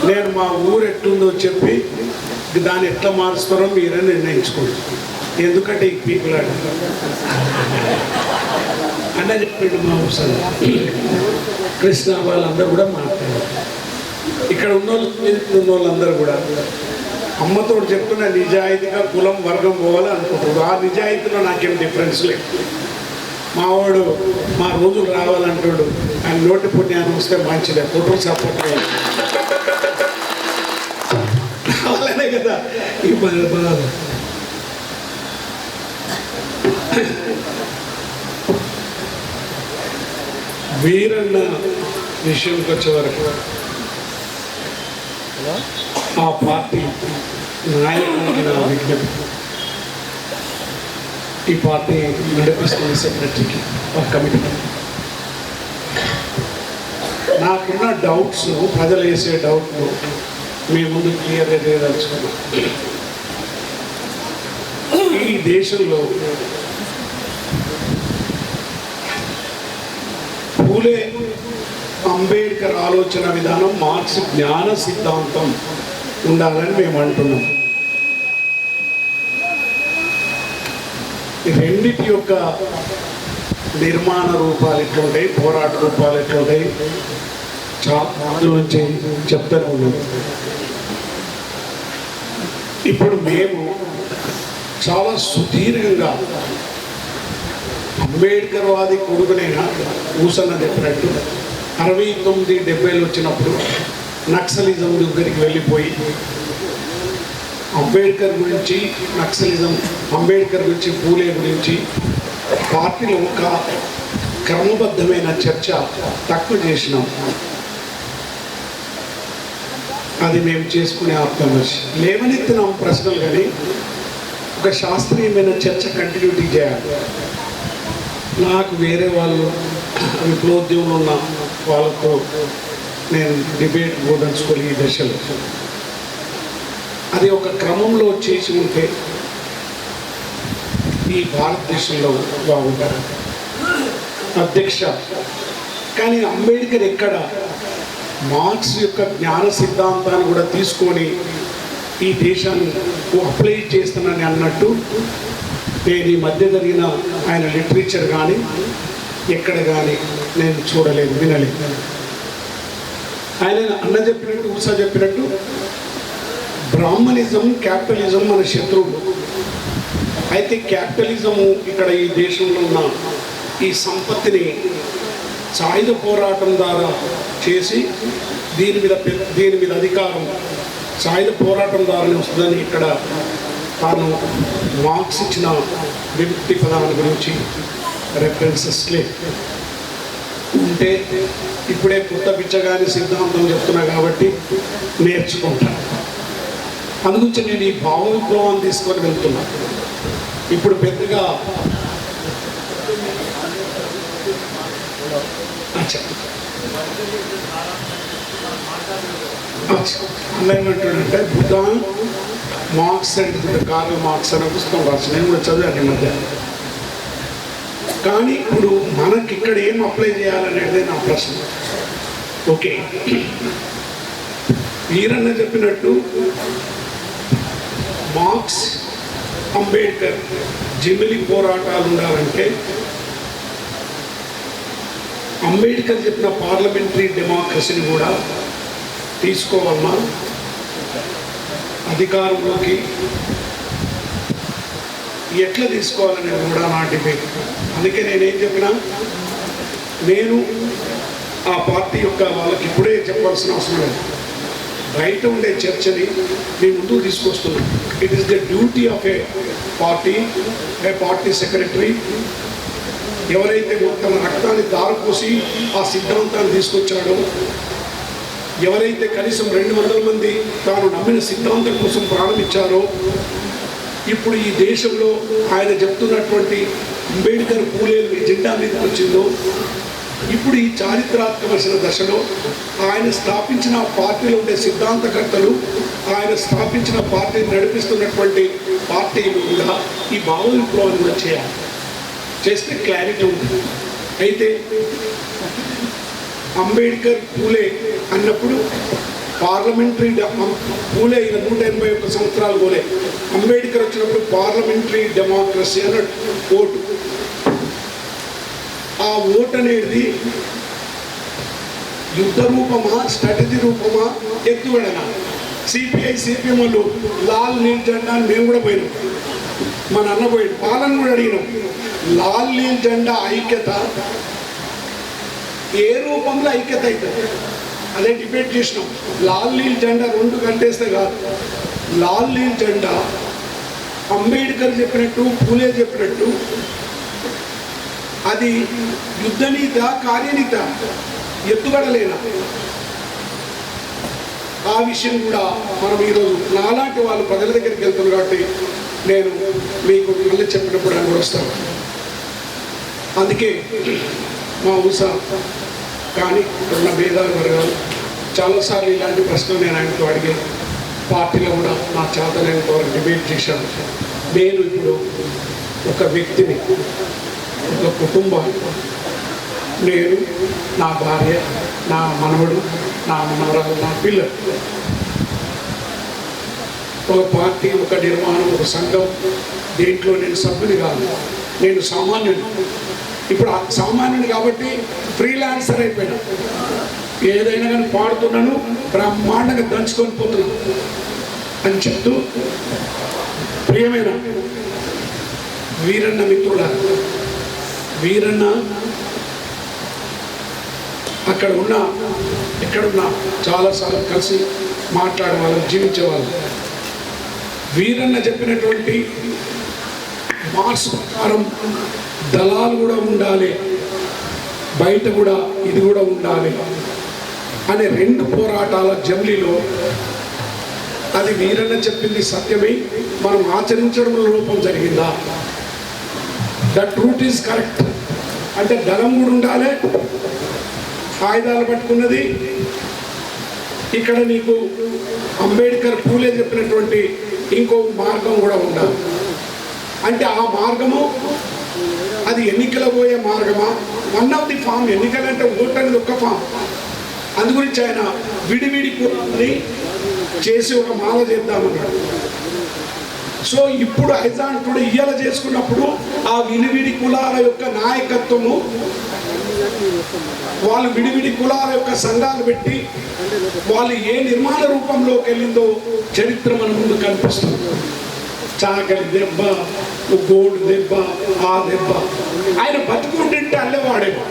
నేను మా ఊరు ఎట్లుందో చెప్పి దాన్ని ఎట్లా మారుస్తారో మీరే నిర్ణయించుకోండి. ఎందుకంటే ఈ పీపులాడు అన్న చెప్పిండు మా ఊరు కృష్ణ వాళ్ళందరూ కూడా మాట్లాడారు. ఇక్కడ ఉన్న వాళ్ళందరూ కూడా అమ్మతో చెప్తున్న నిజాయితీగా కులం వర్గం పోవాలి అనుకుంటున్నారు. ఆ నిజాయితీలో నాకేం డిఫరెన్స్ లేదు. మావాడు మా రోజులు రావాలంటాడు, ఆయన నోటి పుణ్యాన్ని వస్తే మంచిదే, కుటుంబ సపోర్ట్ రావాలనే కదా ఈ బాధ. వీరన్న విషయంకి వచ్చే వరకు ఆ పార్టీ నాయకుడికి నా విజ్ఞప్తి, ఈ పార్టీ నడిపిస్తున్న సెక్రటరీకి ఒక కమిటీ, నాకున్న డౌట్స్, ప్రజలు వేసే డౌట్లు మీ ముందు క్లియర్గా చేయదలుచుకున్నాం. ఈ దేశంలో పూలే అంబేద్కర్ ఆలోచన విధానం, మార్క్స్ జ్ఞాన సిద్ధాంతం ఉండాలని మేము అంటున్నాం. రెండిటి యొక్క నిర్మాణ రూపాలు ఎట్లుంటాయి, పోరాట రూపాలు ఎట్లుంటాయి చాలా నుంచి చెప్తూనే ఉన్నాం. ఇప్పుడు మేము చాలా సుదీర్ఘంగా అంబేద్కర్ వాది కొడుకునైనా ఊసన్న చెప్పినట్టు 69-70 వచ్చినప్పుడు నక్సలిజం దగ్గరికి వెళ్ళిపోయి అంబేద్కర్ గురించి, నక్సలిజం, అంబేద్కర్ గురించి, పూలే గురించి పార్టీలో ఒక క్రమబద్ధమైన చర్చ తక్కువ చేసినాం. అది మేము చేసుకునే ఆత్మవిమర్శ. లేవనెత్తినాం ప్రశ్నలు, కానీ ఒక శాస్త్రీయమైన చర్చ కంటిన్యూటీ చేయాలి. నాకు వేరే వాళ్ళు విప్లవోద్యమంలో ఉన్న వాళ్ళతో నేను డిబేట్ పోదలుచుకోవాలి ఈ దశలో. అది ఒక క్రమంలో చేసి ఉంటే ఈ భారతదేశంలో బాగుంటారు. అధ్యక్ష, కానీ అంబేద్కర్ ఎక్కడ మార్క్స్ యొక్క జ్ఞాన సిద్ధాంతాన్ని కూడా తీసుకొని ఈ దేశాన్ని అప్లై చేస్తున్నానని అన్నట్టు నేను ఈ మధ్య జరిగిన ఆయన లిటరేచర్ కానీ ఎక్కడ కానీ నేను చూడలేదు, వినలేదు. ఆయన అన్న చెప్పినట్టు, ఊసా చెప్పినట్టు బ్రాహ్మణిజం, క్యాపిటలిజం మన శత్రువులు. అయితే క్యాపిటలిజము ఇక్కడ ఈ దేశంలో ఉన్న ఈ సంపత్తిని సాయుధ పోరాటం ద్వారా చేసి దీని మీద అధికారం సాయుధ పోరాటం ద్వారానే వస్తుందని ఇక్కడ తాను మార్క్స్ ఇచ్చిన విముక్తి పదాల గురించి రెఫరెన్సెస్ లేదు. ఉంటే ఇప్పుడే కొత్త పిచ్చగాని సిద్ధాంతం చెప్తున్నా కాబట్టి నేర్చుకుంటాను. అందుగురించి నేను ఈ భావ విప్లవాన్ని తీసుకొని వెళ్తున్నా. ఇప్పుడు పెద్దగా అన్నట్టుంటే బుద్ధ మార్క్స్ అంటే కార్ల్ మార్క్స్ అనే పుస్తకం రాసి నేను కూడా చదివాను ఈ మధ్య. కానీ ఇప్పుడు మనకి ఇక్కడ ఏం అప్లై చేయాలనేది నా ప్రశ్న. ఓకే, వీరన్న చెప్పినట్టు మార్క్స్, అంబేద్కర్ జిమిలి పోరాటాలు ఉండాలంటే అంబేద్కర్ చెప్పిన పార్లమెంటరీ డెమోక్రసీని కూడా తీసుకోవాలన్నా, అధికారంలోకి ఎట్లా తీసుకోవాలని కూడా నా డిబేట్. అందుకే నేనేం చెప్పినా, నేను ఆ పార్టీ యొక్క వాళ్ళకి ఇప్పుడే చెప్పాల్సిన అవసరం లేదు, బయట ఉండే చర్చని మీ ముందుకు తీసుకొస్తున్నాను. It is the duty of a party secretary, ఎవరైతే మొత్తం రక్తాన్ని దారిపోసి ఆ సిద్ధాంతాన్ని తీసుకొచ్చాడో, ఎవరైతే కనీసం 200 మంది తాను నమ్మిన సిద్ధాంతం కోసం ప్రారంభించారో, ఇప్పుడు ఈ దేశంలో ఆయన చెప్తున్నటువంటి అంబేద్కర్ పూలే ఎజెండా మీదకి వచ్చిందో, ఇప్పుడు ఈ చారిత్రాత్మకమైన దశలో ఆయన స్థాపించిన పార్టీలో ఉండే సిద్ధాంతకర్తలు, ఆయన స్థాపించిన పార్టీని నడిపిస్తున్నటువంటి పార్టీలు కూడా ఈ భావ విప్లవాన్ని కూడా చేయాలి. చేస్తే క్లారిటీ ఉంటుంది. అయితే అంబేద్కర్ పూలే అన్నప్పుడు పార్లమెంటరీ పూలే 181 సంవత్సరాలు పోలే. అంబేద్కర్ వచ్చినప్పుడు పార్లమెంటరీ డెమోక్రసీ అన్నట్టు ఓటు. ఆ ఓటు అనేది యుద్ధ రూపమా, స్ట్రాటజీ రూపమా, ఎత్తుగడనా? సిపిఐ సిపిఎం వాళ్ళు లాల్ నీల్ జెండా అని మేము కూడా పోయినాం. మన అన్న పోయి పాలన కూడా అడిగినాం. లాల్ నీల్ జెండా ఐక్యత ఏ రూపంలో ఐక్యత అవుతుంది అదే డిబేట్ చేసినాం. లాల్ నీల్ జెండా 2 గంటేస్తే కాదు. లాల్ నీల్ జెండా అంబేద్కర్ చెప్పినట్టు, పూలే చెప్పినట్టు అది యుద్ధనీత, కార్యనీత, ఎత్తుగడలేనా? ఆ విషయం కూడా మనం ఈరోజు నాలాంటి వాళ్ళు ప్రజల దగ్గరికి వెళ్తారు కాబట్టి నేను మీకు మళ్ళీ చెప్పినప్పుడు ఆయన కూడా వస్తాను. అందుకే మా ఊసా కానీ ఉన్న భేదాలు వర్గాలు చాలాసార్లు ఇలాంటి ప్రశ్నలు నేను ఆయనతో అడిగే పార్టీలో కూడా నా చేతనైనంత వరకు డిబేట్ చేశాను. నేను ఇప్పుడు ఒక వ్యక్తిని, ఒక కుటుంబాన్ని, నేను, నా భార్య, నా మనవడు, నా మనవరాలు, నా పిల్లలు, ఒక పార్టీ, ఒక నిర్మాణం, ఒక సంఘం, దేంట్లో నేను సభ్యుని కాదు. నేను సామాన్యుడు. ఇప్పుడు సామాన్యుడు కాబట్టి ఫ్రీలాన్సర్ అయిపోయినా. ఏదైనా కానీ పాడుతున్నాను, బ్రహ్మాండంగా దంచుకొని పోతున్నాను అని చెప్తూ, ప్రియమైన వీరన్న మిత్రుడా, వీరన్న అక్కడ ఉన్న ఎక్కడున్నా చాలాసార్లు కలిసి మాట్లాడే వాళ్ళు, జీవించేవాళ్ళు. వీరన్న చెప్పినటువంటి మార్క్స్ ప్రకారం దళాలు కూడా ఉండాలి, బయట కూడా ఇది కూడా ఉండాలి అనే 2 పోరాటాల జమ్లీలో అది వీరన్న చెప్పింది సత్యమై మనం ఆచరించడంలో లోపం జరిగిందా? That route is correct. అంటే దళం కూడా ఉండాలి, ఆయుధాలు పట్టుకున్నది. ఇక్కడ నీకు అంబేద్కర్, పూలే చెప్పినటువంటి ఇంకో మార్గం కూడా ఉండాలి. అంటే ఆ మార్గము అది ఎన్నికల పోయే మార్గమా? One of the form. ఎన్నికలంటే ఓటు అనేది ఒక్క ఫామ్. అందుగురించి ఆయన విడివిడి కులాన్ని చేసి ఒక మాల చేద్దామన్నాడు. సో ఇప్పుడు ఐజాంటుడు ఇయ్యాల చేసుకున్నప్పుడు ఆ విడివిడి కులాల యొక్క నాయకత్వము, వాళ్ళు విడివిడి కులాల యొక్క సంఘాలు పెట్టి వాళ్ళు ఏ నిర్మాణ రూపంలోకి వెళ్ళిందో చరిత్ర మన ముందు కనిపిస్తుంది. చాకలి దెబ్బ, గోడు దెబ్బ, ఆ దెబ్బ. ఆయన బతుకుంటుంటే అల్లేవాడేమో.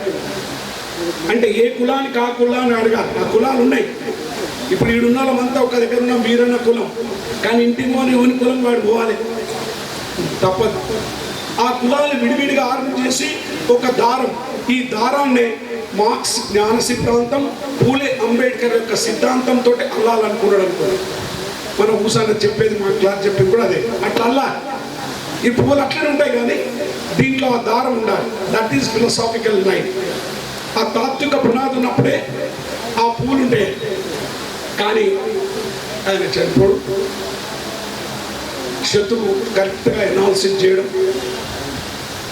అంటే ఏ కులానికి ఆ కులాన్ని అడగాలి. ఆ కులాలు ఉన్నాయి. ఇప్పుడు ఈడున్న వాళ్ళంతా ఒక దగ్గర ఉన్న వీరన్న కులం, కానీ ఇంటికి పోని ఓని కులం వాడు పోవాలి, తప్పదు. ఆ కులాలు విడివిడిగా ఆర్డర్ చేసి ఒక దారం, ఈ దారాన్ని మార్క్స్ జ్ఞాన సిద్ధాంతం, పూలే అంబేద్కర్ యొక్క సిద్ధాంతంతో అల్లాలనుకున్నాడు అనుకోండి. మన ఊసాన చెప్పేది, మా క్లాస్ చెప్పేది కూడా అదే. అట్లా అల్లా ఈ పువ్వులు అట్లనే ఉంటాయి, కానీ దీంట్లో ఆ దారం ఉండాలి. That is philosophical line. ఆ తాత్విక పునాది ఉన్నప్పుడే ఆ పువ్వులు ఉంటాయి. కానీ ఆయన చనిపోడు. శత్రువు కరెక్ట్గా ఎనాలిసిస్ చేయడం.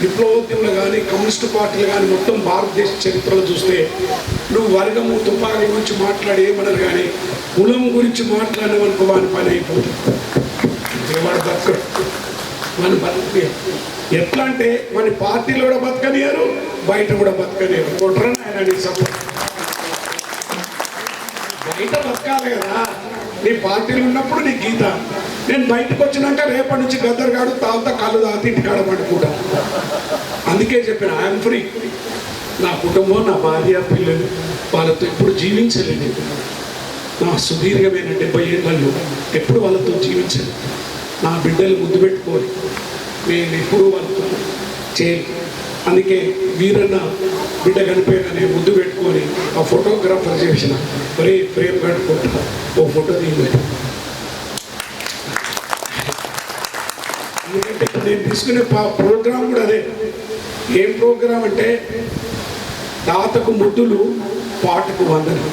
విప్లవోద్యములు కానీ, కమ్యూనిస్టు పార్టీలు కానీ మొత్తం భారతదేశ చరిత్రలో చూస్తే నువ్వు వర్గము, తుపాకుల గురించి మాట్లాడి ఏమన్నారు, కానీ కులం గురించి మాట్లాడమనుకో వాని పని అయిపోతుంది. వాడు బతకడు, వాని బతక ఎట్లా అంటే మన పార్టీలో కూడా బతకనియారు, బయట కూడా బతకనియారు. కొట్రని ఆయన సపోర్ట్. బయట బతకాలి కదా, నీ పార్టీలు ఉన్నప్పుడు నీ గీత. నేను బయటకు వచ్చినాక రేపటి నుంచి గద్దరు కాడు తాగుతా, కళ్ళు తాగుతా, ఇంటికాడ పడుకుంటా. అందుకే చెప్పిన ఐఎమ్ ఫ్రీ. నా కుటుంబం, నా భార్య, పిల్లలు, వాళ్ళతో ఎప్పుడు జీవించలేదు. నా సుదీర్ఘమైన 70 ఏళ్ళలో ఎప్పుడు వాళ్ళతో జీవించలేదు. నా బిడ్డలు ముద్దు పెట్టుకోవాలి, నేను ఎప్పుడు వాళ్ళతో చేయలేదు. అందుకే వీరన్న బిడ్డ కనిపోయానే ముద్దు పెట్టుకొని ఆ ఫోటోగ్రాఫర్ చేసిన ఒరే ప్రేమ కట్టుకుంటా, ఓ ఫోటో తీయలేదు. ఎందుకంటే నేను తీసుకునే ప్రోగ్రాం కూడా అదే. ఏం ప్రోగ్రాం అంటే తాతకు ముద్దులు, పాటకు వందనం.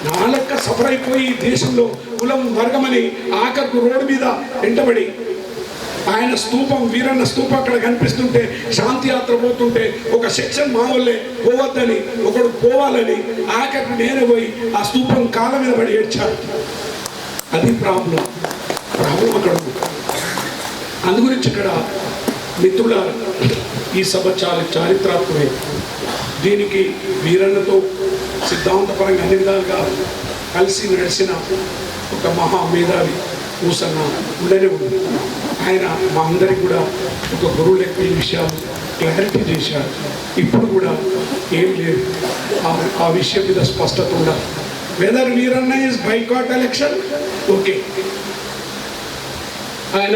నా లెక్క సఫర్ అయిపోయి దేశంలో కులం వర్గమని ఆఖరికి రోడ్డు మీద వెంటబడి ఆయన స్తూపం, వీరన్న స్తూపం అక్కడ కనిపిస్తుంటే, శాంతి యాత్ర పోతుంటే ఒక సెక్షన్ మా వాళ్ళే పోవద్దని, ఒకడు పోవాలని, ఆఖరికి నేనే పోయి ఆ స్తూపం కాళ్ళ మీద పడి ఏడ్చాను. అది ప్రాబ్లం అక్కడ. అందుగురించి ఇక్కడ మిత్రుల ఈ సభ చాలా చారిత్రాత్మకమే. దీనికి వీరన్నతో సిద్ధాంతపరంగా అన్ని విధాలుగా కలిసి నడిచిన ఒక మహా మేధావి ఊసన్న ఉండనే ఉంది. ఆయన మా అందరికి కూడా ఒక గురువు లెక్క ఈ విషయాలు క్లారిటీ చేశారు. ఇప్పుడు కూడా ఏం లేదు, ఆ విషయం మీద స్పష్టత ఉండాలి. Whether Veeranna is boycott election okay, ఆయన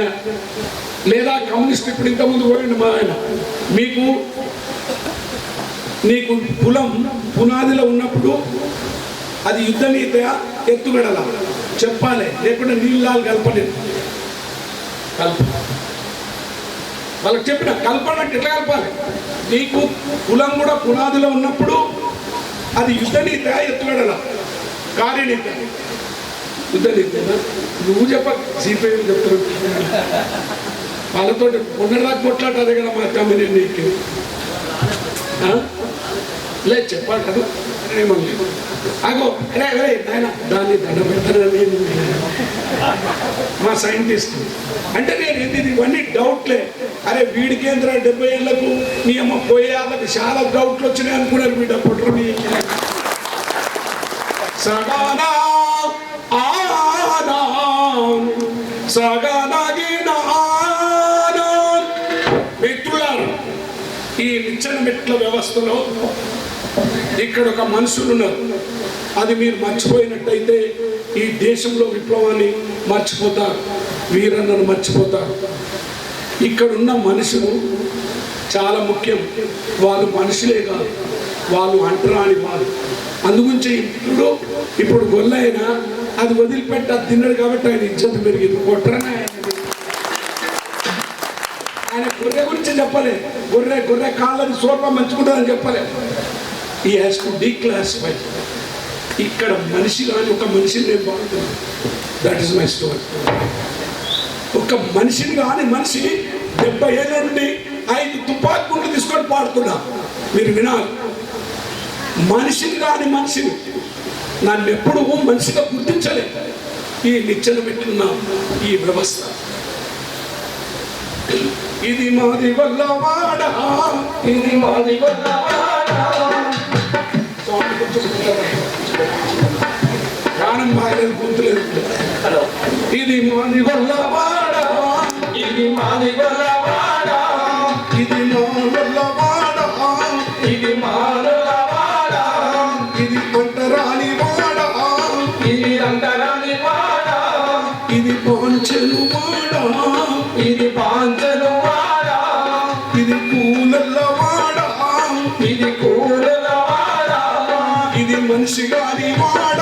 లేదా కమ్యూనిస్ట్ ఇప్పుడు ఇంతకుముందు పోయింది మా ఆయన, నీకు కులం పునాదిలో ఉన్నప్పుడు అది యుద్ధ నీతయా ఎత్తుగడలా చెప్పాలి, లేకుంటే నీళ్ళాలు కలపలేదు. వాళ్ళకి చెప్పిన కలపడానికి ఎట్లా కలపాలి? నీకు కులం కూడా పునాదిలో ఉన్నప్పుడు అది యుద్ధ నీతయా ఎత్తుగడలా, కార్యనీత, యుద్ధ నీతేనా? నువ్వు చెప్ప, సిపిఐ చెప్తారు. వాళ్ళతో ఉన్నదాకా కొట్లాటదే కదా మా కమ్యూనిటీ. నీకు లేదు చెప్పాలి కదా, ఏమన్నా అగో నాయన దాన్ని దండ పెడతానని మా సైంటిస్ట్ అంటే నేను ఇది ఇవన్నీ డౌట్లే. అరే వీడికేంద్ర 70 ఏళ్లకు నీ అమ్మ పోయే వాళ్ళకి చాలా డౌట్లు వచ్చినాయి అనుకున్నారు. వీడ పొట్టు సగానా ఆనా సగానాగిన ఆనా. మిత్రులారా, ఈ నిచ్చెన మెట్ల వ్యవస్థలో ఇక్కడ ఒక మనుషులు ఉన్నారు. అది మీరు మర్చిపోయినట్టయితే ఈ దేశంలో విప్లవాన్ని మర్చిపోతారు, వీరన్నను మర్చిపోతారు. ఇక్కడున్న మనుషులు చాలా ముఖ్యం. వాళ్ళు మనుషులే కాదు, వాళ్ళు అంటరాని వాళ్ళు. అందుగురించి ఇప్పుడు గొల్లైనా అది వదిలిపెట్టి అది తిన్నాడు కాబట్టి ఆయన ఇజ్జత్ పెరిగింది. కొట్టరనే ఆయన గొర్రె గురించి చెప్పలే, గొర్రె కాళ్ళని సోర్వ మంచుకుంటుందని చెప్పలే. ఈ హ్యాస్ టు డీక్లాసిఫై. ఇక్కడ మనిషి కానీ ఒక మనిషిని నేను బాగుంటుంది. That is my story. ఒక మనిషిని కానీ మనిషి 70 ఏళ్ళ నుండి 5 తుపాకీ గుండ్లు తీసుకొని పాడుతున్నా. మీరు వినాలి. మనిషిని కానీ మనిషిని నన్ను ఎప్పుడు మనిషిగా గుర్తించలేదు ఈ నిచ్చెన పెట్టున్న ఈ వ్యవస్థ. ఇది మాది వల్లవాడ, ఇది మాది వల్లవాడ. ప్రాణం బాగలేదు, గుర్తులేదు. ఇది మాది వల్లవాడ, ఇది మాది వల్లవాడ, ఇది మా వల్లవాడ, ఇది మా వల్లవాడ, ఇది అంటరాని వాడ, ఇది అంటరాని వాడ, ఇది పాంచెలు వాడ, ఇది పాంచెలు వాడ, ఇది కూలల్ల వాడ, ఇది కూలల్ల వాడ, ఇది మనిషి గాని వాడ,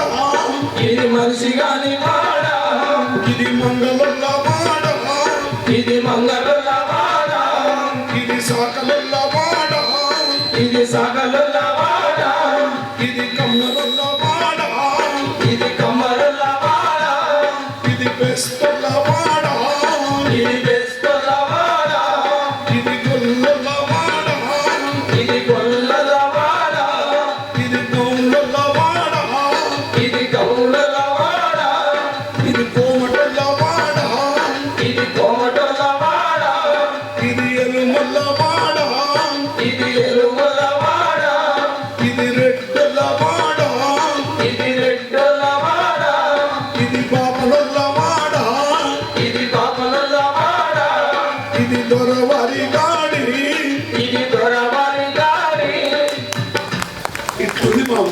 ఇది మనిషి గాని వాడ, ఇది మంగళల్ల వాడ, ఇది మంగళల్ల వాడ, ఇది సాకలల్ల వాడ, ఇది సాకలల్ల వాడ, ఇది కమ్మలల్ల వాడ, ఇది కమ్మలల్ల వాడ, ఇది బెస్తల్ల వాడ, ఇది బెస్తల్ల వాడ, ఇది గొల్లల వాడ, ఇది గొల్లల వాడ, ఇది గౌలల వాడ, ఇది గౌలల వాడ, ఇది కోమటల వాడ, ఇది కోమటల వాడ, ఇది ఎలుమల వాడ, ఇది ఎలుమల వాడ, ఇది రెడ్డల వాడ, ఇది రెడ్డల వాడ, ఇది పాపలల్ల వాడ, ఇది పాపలల్ల వాడ, ఇది దొరవారి గాడి, ఇది దొరవారి గాడి. ఇట్లుంది బాబు.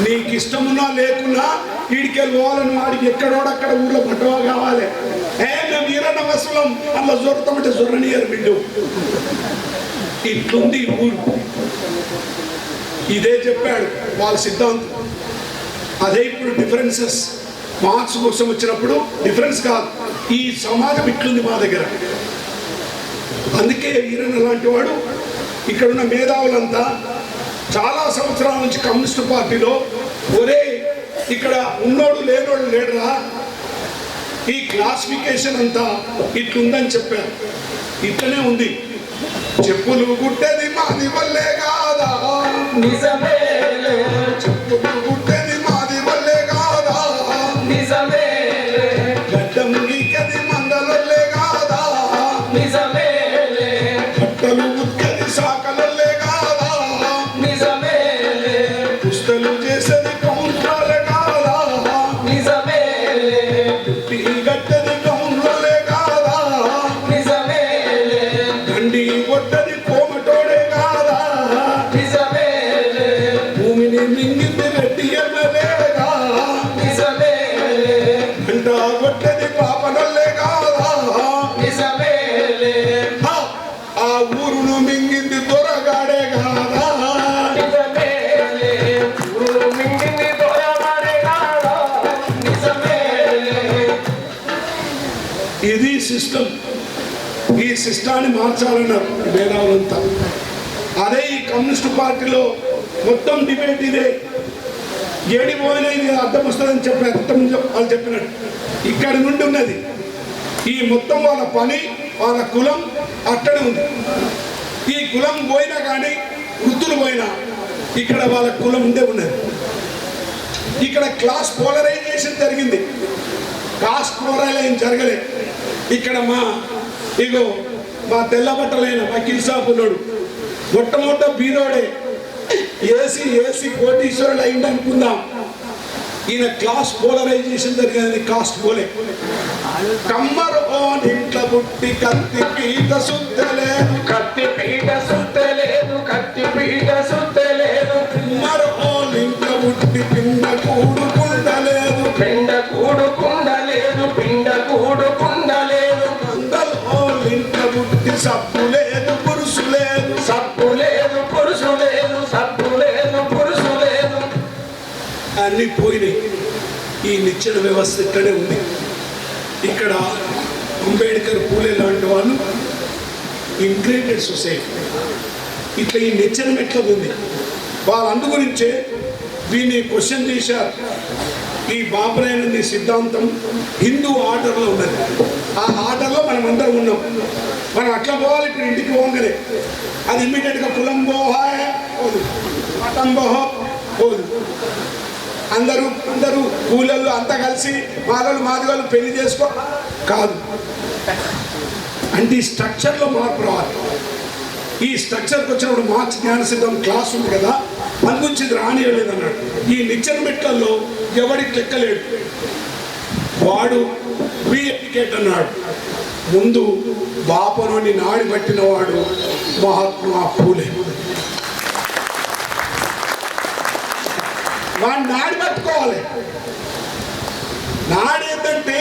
నీకు ఇష్టమున్నా లేకున్నా వీడికెళ్ళి పోవాలని వాడికి ఎక్కడోడక్కడ ఊళ్ళో పట్టవా కావాలి. మేము వీరన్న వసలం అలా జొరుతామంటే జొర్రనియరు బిడ్డు. ఇట్లుంది ఊరు. ఇదే చెప్పాడు వాళ్ళ సిద్ధాంతం. అదే ఇప్పుడు డిఫరెన్సెస్ మార్క్స్ కోసం వచ్చినప్పుడు డిఫరెన్స్ కాదు, ఈ సమాజం ఇట్లుంది మా దగ్గర. అందుకే వీరన్న లాంటి వాడు ఇక్కడున్న మేధావులంతా చాలా సంవత్సరాల నుంచి కమ్యూనిస్టు పార్టీలో ఒరే ఇక్కడ ఉన్నోడు లేనోడు లేడురా, ఈ క్లాసిఫికేషన్ అంతా ఇట్లుందని చెప్పారు. ఇట్లనే ఉంది. చెప్పులు గుట్టేది మాది వల్లే కాదా, నిజమే. చెప్పులు గుట్టేది మాది వల్లే కాదా, నిజమే. గడ్డం నీకది మందలొల్లే కాదా, నిజమే. కట్టలు ఉక్కది సాకలొల్లే కాదా, నిజమే. పుస్తలు చేసేది కౌంటర్లే కాదా, నిజమే. టీ గట్టది కౌంటర్లే కాదా, నిజమే. దండి కొట్టది కోమటోడే కాదా, నిజమే. భూమిని మింగింది రెడ్డి ఎమ్మెల్యేగా, నిజమే. గంట కొట్టది పాపనొల్లే కాదా, నిజమే. ఆ, ఆ ఊరును మింగింది దొరగాడే కాదా. నిజమే. ఊరు మింగింది దొరవాడే కాదా, నిజమే. ఇది సిస్టమ్. ఈ సిస్టాన్ని మార్చాలన్నారు మేధావులంతా. అదే ఈ కమ్యూనిస్టు పార్టీలో మొత్తం డిబేట్ ఇదే. ఏడి పోయినా ఇది అర్థం వస్తుందని చెప్పి అర్థం వాళ్ళు చెప్పినట్టు ఇక్కడి నుండి ఉన్నది. ఈ మొత్తం వాళ్ళ పని, వాళ్ళ కులం అక్కడే ఉంది. ఈ కులం పోయినా కానీ వృత్తులు పోయినా ఇక్కడ వాళ్ళ కులం ఉండే ఉన్నది. ఇక్కడ క్లాస్ పోలరైజేషన్ జరిగింది, కాస్ట్ పోలరైజేషన్ జరగలేదు. ఇక్కడ మా తెల్ల బట్టలైన వకీల్ సాబ్ ఉన్నాడు, మొట్టమొదట బీదోడే ఏసీ కోటీశ్వరుడు అయింది అనుకుందాం. ఈయన క్లాస్ పోలరైజేషన్ జరిగింది, కాస్ట్ పోలే. కమ్మరు ఓన్ ఇంట్లో పుట్టి కత్తి పీట సుత్తలేదు, కత్తి పీట సుత్తలేదు, కత్తి పీట సుత్తలేదు. కమ్మరు ఓన్ ఇంట్లో పుట్టి పిండ కూడుకుండలేదు, పిండ కూడుకుండలేదు, పిండ కూడుకుండలేదు. అందరు ఓన్ ఇంట్లో పుట్టి సబ్బు లేదు, పురుషు లేదు, సబ్బు లేదు, పురుషు లేదు, సబ్బు లేదు, పురుషు లేదు. అన్నీ పోయినాయి. ఈ నిచ్చెన వ్యవస్థ ఇక్కడే ఉంది. ఇక్కడ అంబేద్కర్, పూలే లాంటి వాళ్ళు ఇంటిగ్రేటెడ్ సొసైటీ. ఇట్లా ఈ నిచ్చెన ఎట్లా ఉంది, వాళ్ళు అందు గురించే దీన్ని క్వశ్చన్ చేశారు. ఈ బాబరైన సిద్ధాంతం హిందూ ఆర్డర్లో ఉన్నది. ఆ ఆర్డర్లో మనం అందరం ఉన్నాం. మనం అట్లా పోవాలి. ఇప్పుడు ఇంటికి పోగానే అది ఇమ్మీడియట్గా కులం పోహాయ పోదు, మతం పోహో పోదు. అందరూ కూలళ్ళు అంతా కలిసి మాదిగలు పెళ్లి చేసుకో కాదు. అంటే ఈ స్ట్రక్చర్లో మార్పు రావాలి. ఈ స్ట్రక్చర్కి వచ్చినప్పుడు మార్క్స్ జ్ఞాన సిద్ధం క్లాస్ ఉంది కదా, అందుగురించి రానియలేదు అన్నాడు. ఈ నిచ్చెన మెట్లలో ఎవడికి లెక్కలేడు. వాడు బి ఎడ్యుకేట్ అన్నాడు. ముందు బాపనుని నాడి పట్టిన వాడు మహాత్మా పూలే. వాడిని నాడి పట్టుకోవాలి. నాడు ఏంటంటే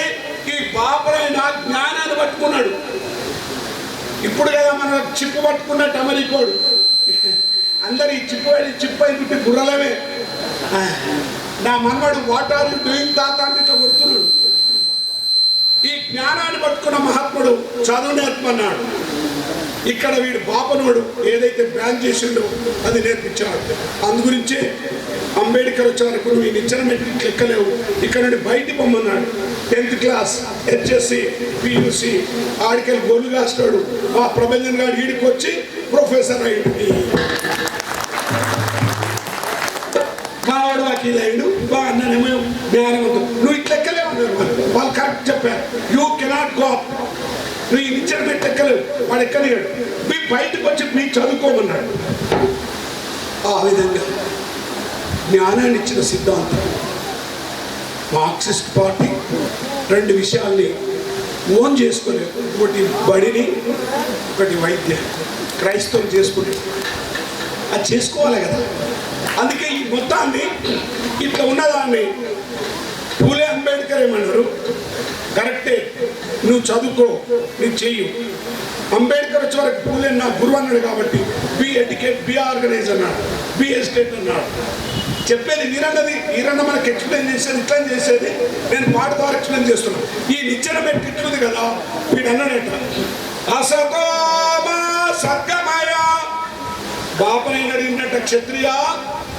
ఈ బాపరైన జ్ఞానాన్ని పట్టుకున్నాడు. ఇప్పుడు కదా మనం చిప్పు పట్టుకున్నట్టు అమెరికోడు అందరు ఈ చిప్పు అయిపోతే గుర్రలమే. నా మనవాడు వాట్ ఆర్ యు డూయింగ్ తాత అంటే ఇట్లా కొడుతున్నాడు. ఈ జ్ఞానాన్ని పట్టుకున్న మహాత్ముడు చదువు నేర్పన్నాడు. ఇక్కడ వీడు బాపనోడు ఏదైతే బ్యాన్ చేసిండో అది నేర్పించాడు. అందుగురించే అంబేద్కర్ వచ్చే వరకు నువ్వు ఈ నిచ్చెన మెట్రిక్ లెక్కలేవు, ఇక్కడ నుండి బయటికి పొమ్మన్నాడు. 10th క్లాస్ హెచ్ఎస్సి పియూసి ఆడికెళ్ళి గొల్లు కాస్తాడు. మా ప్రభంజన్ గారు ఈడికి వచ్చి ప్రొఫెసర్ అయ్యింది. మావాడు వకీల్ అయ్యాడు. బాగా అన్ననేమో జ్ఞానవంతుడు. నువ్వు ఇట్లా లెక్కలేవు అన్నారు వాళ్ళు. కరెక్ట్ చెప్పారు. You cannot go up. నువ్వు ఈ నిచ్చెన మెట్టు ఎక్కలేవు. వాడు ఎక్కలేడు. మీ బయటకు వచ్చి మీ చదువుకోమన్నాడు. ఆ విధంగా జ్ఞానాన్ని ఇచ్చిన సిద్ధాంతం. మార్క్సిస్ట్ పార్టీ రెండు విషయాల్ని ఓన్ చేసుకోలేదు. ఒకటి బడిని, ఒకటి వైద్యాన్ని. క్రైస్తవం చేసుకునే అది చేసుకోవాలి కదా. అందుకే ఈ మొత్తాన్ని ఇట్లా ఉన్నదాన్ని పూలే అంబేద్కర్ ఏమన్నారు, కరెక్టే నువ్వు చదువుకో, నువ్వు చెయ్యు. అంబేద్కర్ వచ్చే వరకు పూలే నా గురువు అన్నాడు కాబట్టి బి ఎడ్యుకేట్, బి ఆర్గనైజ్ అన్నాడు, బి ఎస్టేట్ అన్నాడు. చెప్పేది వీరన్నది. వీరన్న మనకి ఎక్స్ప్లెయిన్ చేసేది ఇట్లా చేసేది. నేను పాట ద్వారా ఎక్స్ప్లెయిన్ చేస్తున్నాను. ఈ నిచ్చెన పెట్టి ఇట్లుంది కదా, వీడు అన్నాడట అసతోమా సర్గమయ. బాపనైన అడిగినట్ట క్షత్రియ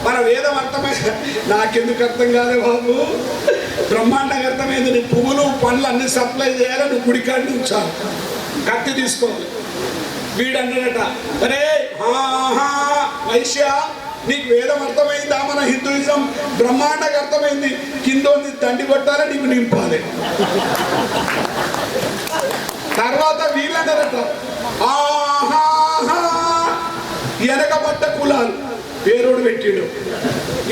మన వేదం అర్థమై. నాకెందుకు అర్థం కాలే బాబు, బ్రహ్మాండంగా అర్థమైంది. నీ పువ్వులు పండ్లు అన్ని సప్లై చేయాలి, నువ్వు గుడికాడిని ఉంచాలి, కత్తి తీసుకోవాలి. వీడు అన్నాడట, అరే వైశ్య నీకు వేదం అర్థమైందా? మన హిందూయిజం బ్రహ్మాండంగా అర్థమైంది. కింద దండి కొట్టాలి, నీకు నింపాలి. తర్వాత వీళ్ళన్నారట, వెనకబడ్డ కులాలు పేరోడు పెట్టిడు.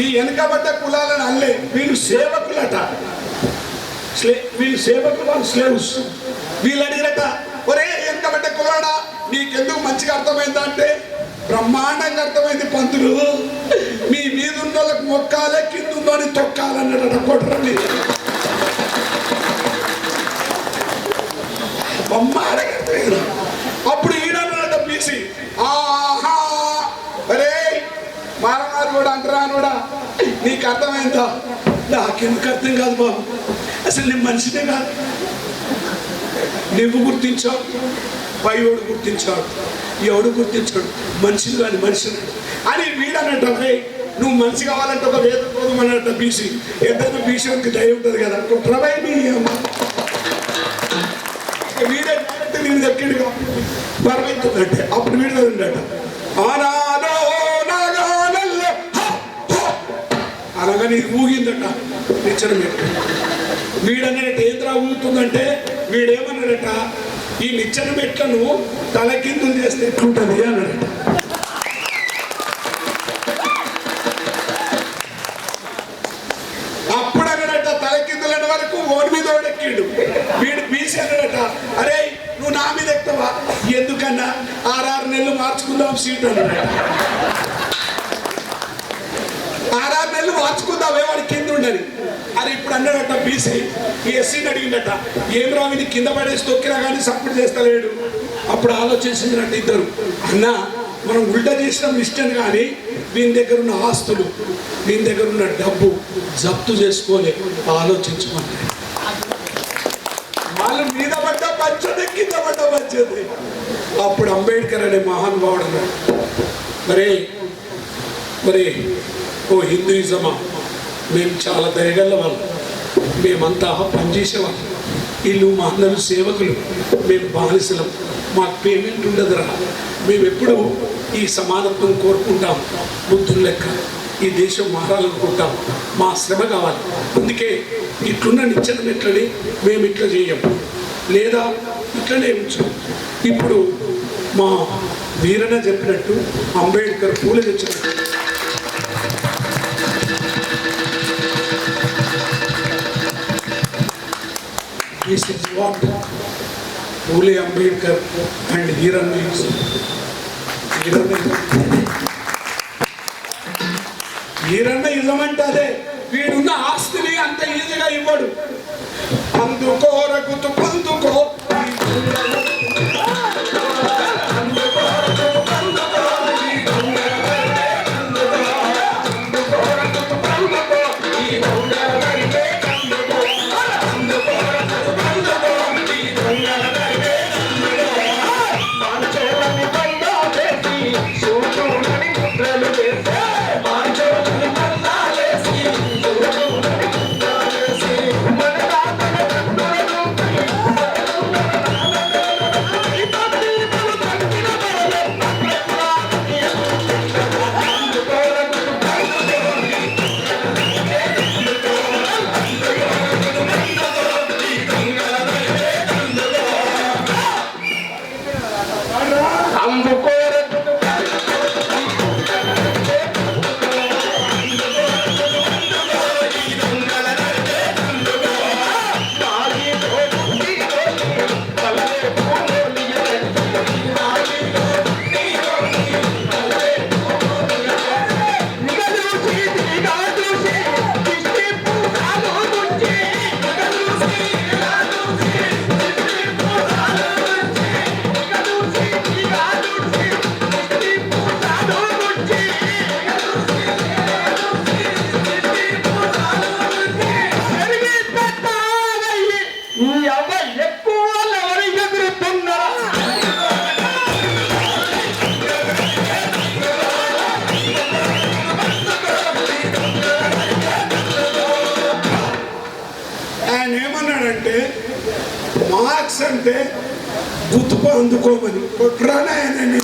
ఈ వెనకబడ్డ కులాలను అల్లే వీళ్ళు సేవకులట. వీళ్ళు సేవకులు, వాళ్ళు స్లేవ్స్. వీళ్ళు అడిగిరట, ఒరే వెనకబడ్డ కులాడా నీకెందుకు మంచిగా అర్థమైందా అంటే, బ్రహ్మాండంగా అర్థమైంది పంతులు, మీ మీద ఉన్న వాళ్ళకి మొక్కాలే, కింద ఉన్నోని తొక్కాలన్నాడట. కొట్టరండి అప్పుడు ఈడన్నాడట పీసి, అరే మారమారు కూడా అంటరానుడా నీకు అర్థమైందా? నాకెందుకు అర్థం కాదు బాబు, అసలు నీ మనిషినే కాదు. నువ్వు గుర్తించావు, పైవాడు గుర్తించాడు, ఎవడు గుర్తించాడు? మనిషిని కాదు మనిషిని అని వీడన్నట్టు. అరే నువ్వు మనిషి కావాలంటే ఒక వేద కోదమన్నట్ట బీసీ. ఎంతైనా బీసీకి దయ ఉంటుంది కదా. ప్రభై వీడే నేను దక్కిండుగా పరమైతుందంటే అప్పుడు వీడు ఉండట. అనగా నీకు ఊగిందట నిచ్చెన మెట్టు. వీడన్నట ఏంద్రా ఊగుతుందంటే, వీడేమన్నాడట, ఈ నిచ్చెన మెట్లను తలకిందులు చేస్తే ఎట్లుంటుంది అన్నాడట. అప్పుడు అన్నాడట తలకిందులైన వరకు ఓడి మీద ఓడెక్కిండు. వీడు బీసీ అన్నాడట, అరే నువ్వు నా మీద ఎక్కుతావా? ఎందుకన్నా 6 నెలలు మార్చుకుందాం సీట్ అన్నాడట. 6 నెలలు మార్చుకుందామే వాడి కింద ఉండని. అది ఇప్పుడు అన్నాడట బీసీ. ఈ ఎస్సీని అడిగిందట, ఏం రావిని కింద పడేసి తొక్కినా కానీ సపోర్ట్ చేస్తలేడు. అప్పుడు ఆలోచించిందట ఇద్దరు, అన్న మనం ఉల్టా చేసిన మిస్టేక్ కానీ వీని దగ్గర ఉన్న ఆస్తులు, వీని దగ్గర ఉన్న డబ్బు జప్తు చేసుకోలే, ఆలోచించమన్నారు. వాళ్ళు మీద పడ్డ పంచది, కింద పడ్డ పంచది. అప్పుడు అంబేద్కర్ అనే మహానుభావుడు అన్నాడు, మరి ఓ హిందూయిజమా, మేము చాలా దయగల వాళ్ళు, మేమంతా పనిచేసేవాళ్ళం, వీళ్ళు మా అందరూ సేవకులు, మేము బానిసలం, మాకు పేమెంట్ ఉండదురా. మేము ఎప్పుడు ఈ సమానత్వం కోరుకుంటాం, బుద్ధులు లెక్క ఈ దేశం మారాలనుకుంటాం, మా శ్రమ కావాలి. అందుకే ఇట్లున్న నిచ్చెన మెట్లని మేము ఇట్లా చేయం, లేదా ఇట్లనే ఉంచాం. ఇప్పుడు మా వీరన్న చెప్పినట్టు, అంబేద్కర్ పూలు తెచ్చినట్టు this is what Pule Ambedkar and Hiranna is. Hiranna అంటే అదే, వీడున్న ఆస్తిని అంత ఈజీగా ఇవ్వడు. అందుకో రఘుతు పందుకో అంటే మార్క్స్ అంటే గుర్తుప అందుకోమని కొట్రానాయనని.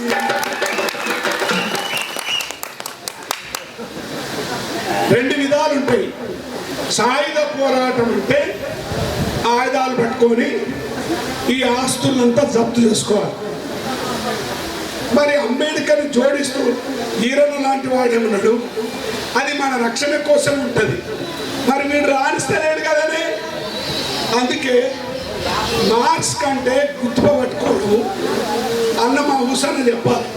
రెండు విధాలు ఉంటాయి. సాయుధ పోరాటం అంటే ఆయుధాలు పట్టుకొని ఈ ఆస్తులంతా జప్తు చేసుకోవాలి. మరి అంబేద్కర్ జోడిస్తూ ఈరన్న లాంటి వాడేమన్నాడు, అది మన రక్షణ కోసం ఉంటుంది. మరి వీడు రాణిస్తలేడు కదనే. అందుకే మార్క్స్ కంటే గుర్తుప పట్టుకోవడం అన్న మా ఊసన్న చెప్పాలి.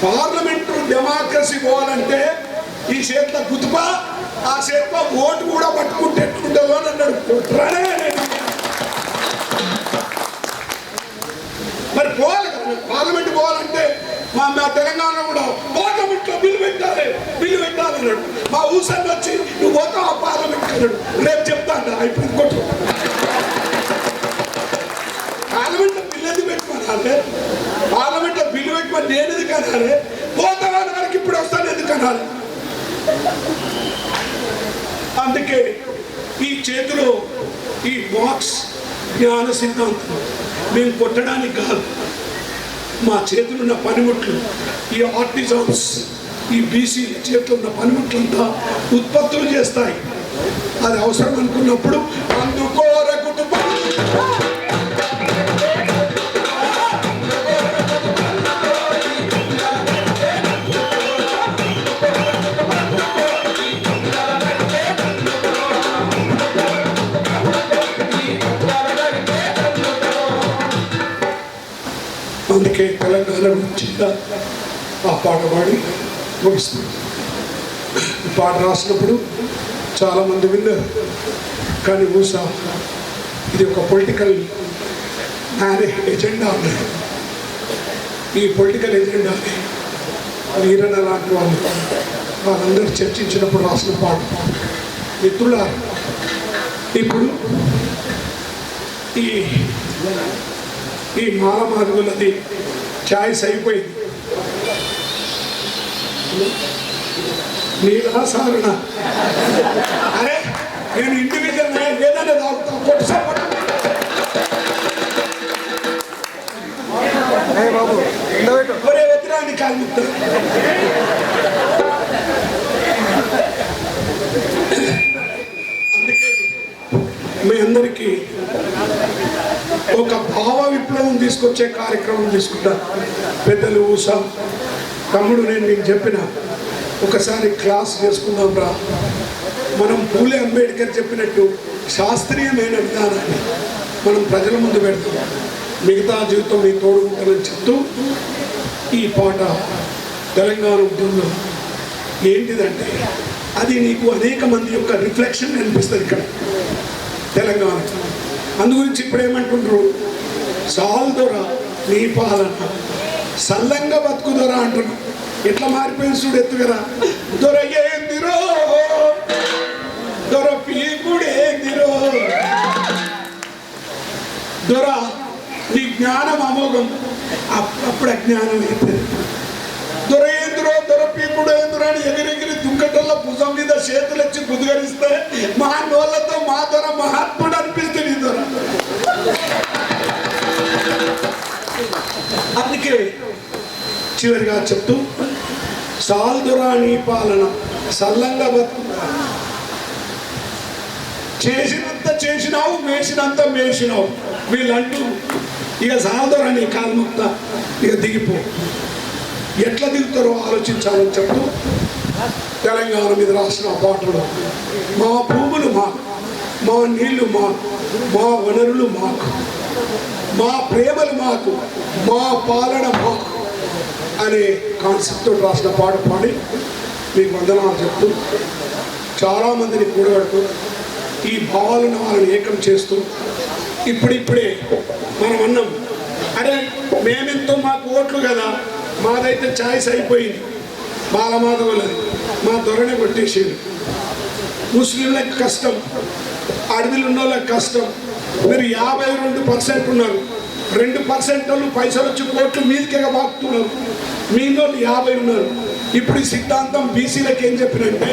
పార్లమెంటు డెమోక్రసీ పోవాలంటే ఈ చేతిలో గుర్తుప, ఆ చేతిలో ఓటు కూడా పట్టుకుంటే ఎట్లుంటుందో అని అన్నాడు. మరి పోవాలి కదా, పార్లమెంట్ పోవాలంటే మా తెలంగాణ కూడా పార్లమెంట్లో బిల్లు పెట్టాలన్నాడు. మా ఊసన్న వచ్చి నువ్వు పోతావు ఆ పార్లమెంట్ అన్నాడు. రేపు చెప్తాను ఇప్పుడు కొట్టు. పార్లమెంట్లో బిల్లు ఎందుకు పెట్టుకోవాలి? పార్లమెంట్లో బిల్లు పెట్టుకొని నేను ఎందుకు అనాలి? పోతావా వరకు ఇప్పుడు వస్తాను ఎందుకు అనాలి? అందుకే ఈ చేతిలో ఈ బాక్స్ జ్ఞాన సిద్ధాంతం మేము కొట్టడానికి కాదు. మా చేతులు ఉన్న పనిముట్లు, ఈ ఆర్టిజన్స్, ఈ బీసీ చేతులు ఉన్న పనిముట్లంతా ఉత్పత్తులు చేస్తాయి. అది అవసరం అనుకున్నప్పుడు అందుకోర కుటుంబం అందుకే తెలంగాణ గురించి ఆ పాట పాడి ముగిస్తుంది. ఈ పాట రాసినప్పుడు చాలామంది విన్నారు, కానీ ఊసా ఇది ఒక పొలిటికల్ ఎజెండా ఉన్నది. ఈ పొలిటికల్ ఎజెండాని వీరన్న లాంటి వాళ్ళందరూ చర్చించినప్పుడు రాసిన పాట. మిత్రులారా, ఇప్పుడు ఈ మాలమాదులది ఛాయిస్ అయిపోయింది. నీలా సారణ అరే నేను ఇండివిజువల్ ఏదైనా తాగుతాను ఒరే వ్యతిరాన్ని కాల్ముతా. అందుకే మీ అందరికీ ఒక భావ విప్లవం తీసుకొచ్చే కార్యక్రమం తీసుకుంటారు పెద్దలు. ఊసా తమ్ముడు, నేను నీకు చెప్పిన ఒకసారి క్లాస్ చేసుకుందాం రా. మనం పూలే అంబేద్కర్ చెప్పినట్టు శాస్త్రీయమైన విధానాన్ని మనం ప్రజల ముందు పెడతాం. మిగతా జీవితం నీ తోడుకుంటానని చెప్తూ ఈ పాట తెలంగాణ ఉద్యమంలో ఏంటిదంటే అది నీకు అనేక మంది యొక్క రిఫ్లెక్షన్ అనిపిస్తుంది ఇక్కడ తెలంగాణ. అందుగురించి ఇప్పుడు ఏమంటుండ్రు, సాల్దొర నీ పాలన సల్లంగా బతుకుదొరా అంటున్నావు. ఎట్లా మారిపోయింది చూడు ఎత్తుగరా. దొర ఏందిరో దొర పీకుడేందిరో. దొర నీ జ్ఞానం అమోఘం, అప్పుడు అజ్ఞానం అయిపోయింది. దొర ఏందిరో దొర పీకుడేందిరో అని ఎగిరెగిరి దుంకటల్లో భుజం మీద చేతులు వచ్చి బుద్ధిగరిస్తే మా నోళ్ళతో మా దొర మహాత్ముడు అనిపిస్తుంది ఈ దొర. అందుకే చివరిగా చెప్తూ సాల్దొరా నీ పాలన సల్లంగా బతుకు, చేసినంత చేసినావు మేసినంత మేసినావు వీళ్ళంటూ ఇక సాల్దొరా నీ కాల్ముక్త ఇక దిగిపో. ఎట్లా దిగుతారో ఆలోచించాలని చెప్తూ తెలంగాణ మీద రాసిన పాటలు మా భూములు మాకు, మా నీళ్లు మాకు, మా వనరులు మాకు, మా ప్రేమలు మాకు, మా పాలన మాకు అనే కాన్సెప్ట్తో రాసిన పాట పాడి మీకు వందనాలు చెప్తూ చాలామందిని కూడబడుతూ ఈ భావాలను వాళ్ళని ఏకం చేస్తూ ఇప్పుడిప్పుడే మనం అన్నాం, అరే మేమెంతో మాకు ఓట్లు కదా, మాదైతే ఛాయిస్ అయిపోయింది. బాలమాధవులది మా దొరనే కొట్టేసేది. ముస్లింలకు కష్టం, అడవిలు ఉన్న వాళ్ళకి కష్టం. మీరు 52% ఉన్నారు, 2% వాళ్ళు పైసలు వచ్చి కోట్లు మీదికే బాగుతున్నారు. మీ వాళ్ళు 50 ఉన్నారు. ఇప్పుడు ఈ సిద్ధాంతం బీసీలకు ఏం చెప్పినంటే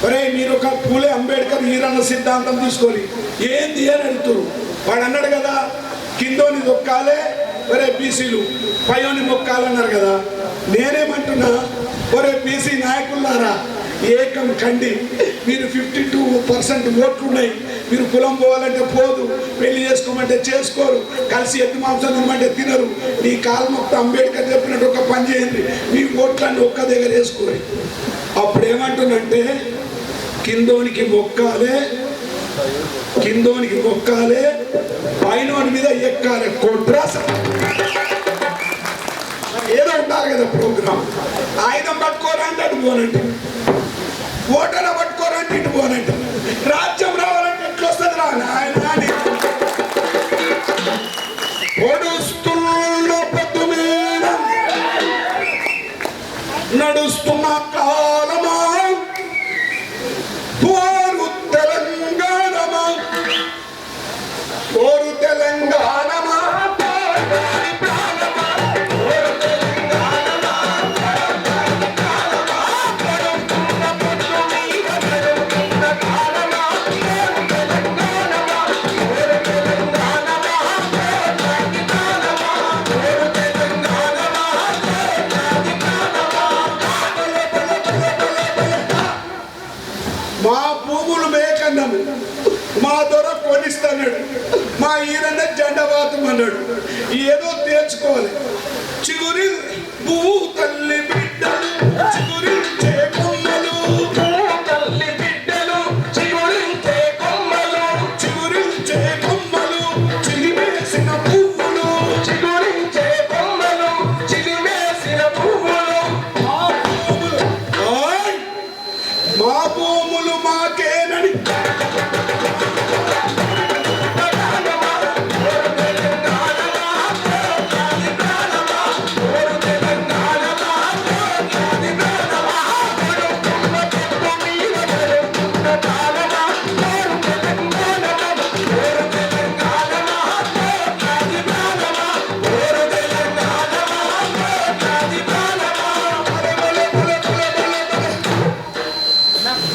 ఒరే మీరు ఒక పూలే అంబేద్కర్ ఈరన్న సిద్ధాంతం తీసుకొని ఏంది అని అడుగుతారు. వాడు అన్నాడు కదా కిందోని దొక్కాలే ఒరే బీసీలు పయోని మొక్కాలన్నారు కదా. నేనేమంటున్నా ఒరే బీసీ నాయకులారా ఏకం కండి. మీరు 52% ఓట్లు ఉన్నాయి. మీరు కులం పోవాలంటే పోదు, పెళ్లి చేసుకోమంటే చేసుకోరు, కలిసి ఎత్తు మాంసం తినమంటే తినరు. మీ కాలమొక్క అంబేద్కర్ చెప్పినట్టు ఒక పని చేయండి, మీ ఓట్లన్నీ ఒక్క దగ్గర వేసుకోరు. అప్పుడు ఏమంటున్నంటే కిందోనికి మొక్కాలే పైనోని మీద ఎక్కాలి కొట్రాస ఏదో ఉండాలి కదా ప్రోగ్రాం. ఆయుధం పట్టుకోరంటే అటు పోనంటే, ఓటర్లు పట్టుకోరంటే ఇటు పోనంటే, రాజ్యం రావాలంటే ఎట్లా వస్తుంది రా నాయన అని పొడుస్తున్న పొద్దు మీద నడుస్తున్న కాలమా పోరు తెలంగాణమా మా భూములు మేకన్నాము, మా దొర కొనిస్తాడు, మా ఈయన జెండవాతం అన్నాడు. ఏదో తేల్చుకోవాలి. చిగురి పువ్వు తల్లి బిడ్డలు చిగురించే కొమ్మలు, తల్లి బిడ్డలు చిగురించే కొమ్మలు, చిగురించే కొమ్మలు చిలివేసిన పువ్వులు, చిగురించే కొమ్మలు చిలివేసిన పువ్వులు. మా భూములు మాకేనని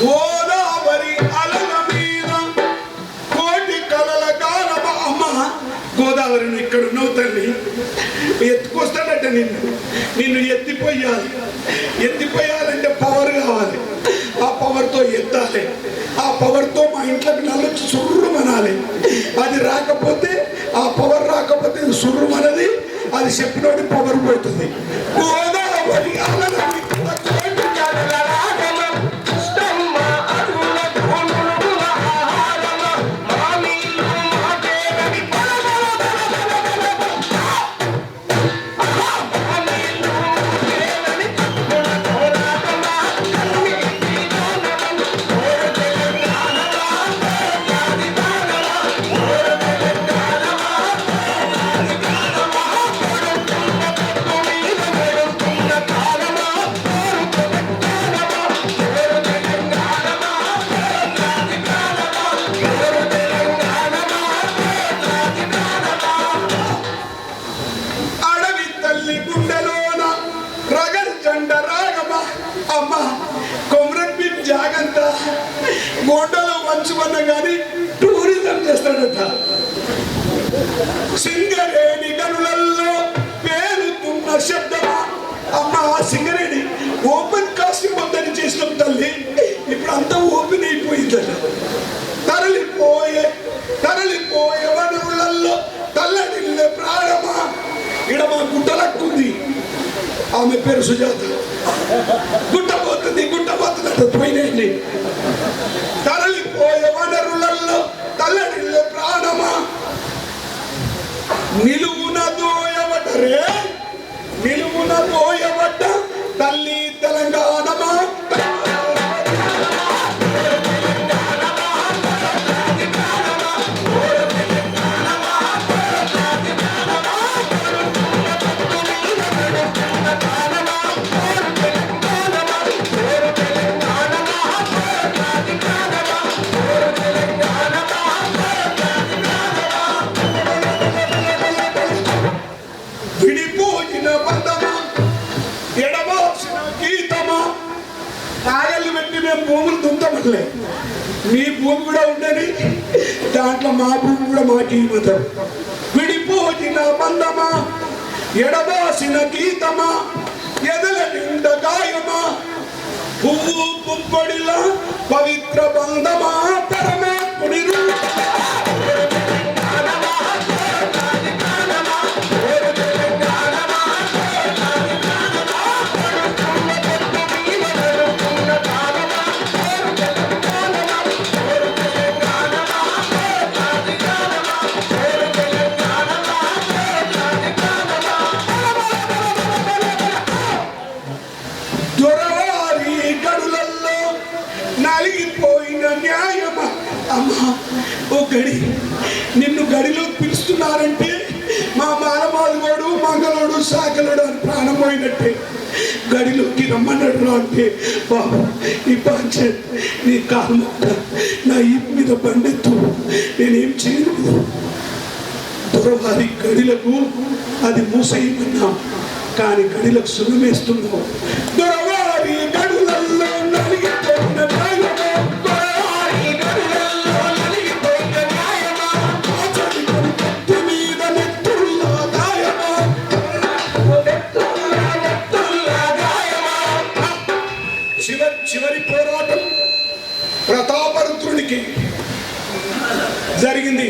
గోదావరి అలల మీద కోటి కలల గానమ. అమ్మ గోదావరి నువ్వు ఇక్కడ ఉన్నావు తల్లి, ఎత్తుకొస్తాడట నిన్ను ఎత్తిపోయాలంటే పవర్ కావాలి. ఆ పవర్తో ఎత్తాలి, ఆ పవర్తో మా ఇంట్లోకి నల్లొచ్చి సుర్రుమనాలి. అది రాకపోతే, ఆ పవర్ రాకపోతే సుర్రుమనది, అది చెప్పినోడి పవర్ పోతుంది. గోదావరి అలల మీద జాగంత గోడలో మంచుమన్న కానీ టూరిజం చేస్తాడట. సింగరేణి గనులలో పేరుతున్న శబ్దమా. అమ్మ సింగరేణి ఓపెన్ కాస్టింగ్ పొద్దని చేసినాం తల్లి, ఇప్పుడు అంతా ఓపెన్ అయిపోయిందట. తరలిపోయే వనరులలో తల్లడిల్లే ప్రాణమా. ఇడ మా గుట్టలక్కుంది, ఆమె పేరు సుజాత. గుట్టపోతుంది అంత పోయినండి. తరలిపోయే వనరులలో తల్లడిల్లే ప్రాణమా. నిలువున దోయబడ్డ తల్లి తెలంగాణమా. పర్లే, మీ భూమి కూడా ఉండని, దాంట్లో మా భూమి కూడా మాకు ఇవ్వతారు. విడిపోయిన బంధమా, ఎడబాసిన గీతమా, ఎదల నిండ గాయమా, పువ్వు పుప్పడిలా పవిత్ర బంధమా, పరమాత్ముడి దొరవారి గడులల్లో నలిగిపోయిన న్యాయమా. అమ్మా ఓ గడి, నిన్ను గడిలో పిలుస్తున్నారంటే మా మానవాదుడు మంగళుడు సాకలుడు అని ప్రాణం పోయినట్టే. గడిలోకి రమ్మన్నాడు అంటే బాబు ఈ పంచాయత్ నీ కాలు మొక్క, నా ఇంటి మీద బండెత్తు, నేనేం చేయలేదు. దొరవారి గడిలకు అది మూసేయమన్నాం, కానీ గడిలకు సున్నమేస్తున్నావు. దొరవారి గడులల్లో నలిగిపోయిన న్యాయమా, దొరవారి గడులల్లో నలిగిపోయిన న్యాయమా, ఆచరికను కత్తి మీద నెత్తుల్లా గాయమా, నెత్తుల్లా గాయమా. చివరి పోరాటం ప్రతాపరుద్రునికి జరిగింది.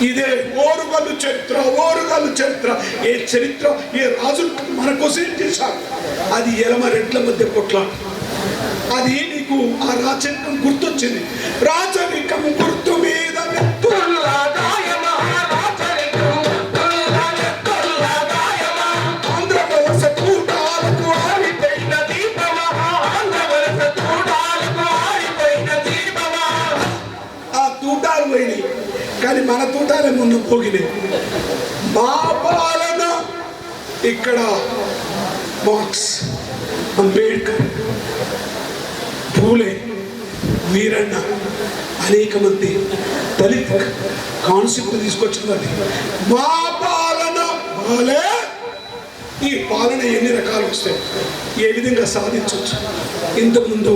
ఇదే ఓరుగల్లు చరిత్ర. ఏ చరిత్ర, ఏ రాజులు మన కోసం చేశారు. అది ఎలమ రెడ్ల మధ్య కొట్లాట. అది నీకు ఆ రాచరికం గుర్తొచ్చింది. రాచరికం గుర్తు మీద ఆంధ్రవలస కూటాలకు ఆరిపోయిన దీపమా, ఆ తూటాలు పోయినాయి, కానీ మన తూటాలే ముందు పోగినాయి. మా పాలన ఇక్కడ మార్క్స్, అంబేద్కర్, పూలే, వీరన్న, అనేక మంది దళిత్ కాన్సెప్ట్ తీసుకొచ్చినది. మా పాలన బాలే. ఈ పాలన ఎన్ని రకాలు వస్తాయి, ఏ విధంగా సాధించవచ్చు. ఇంతకుముందు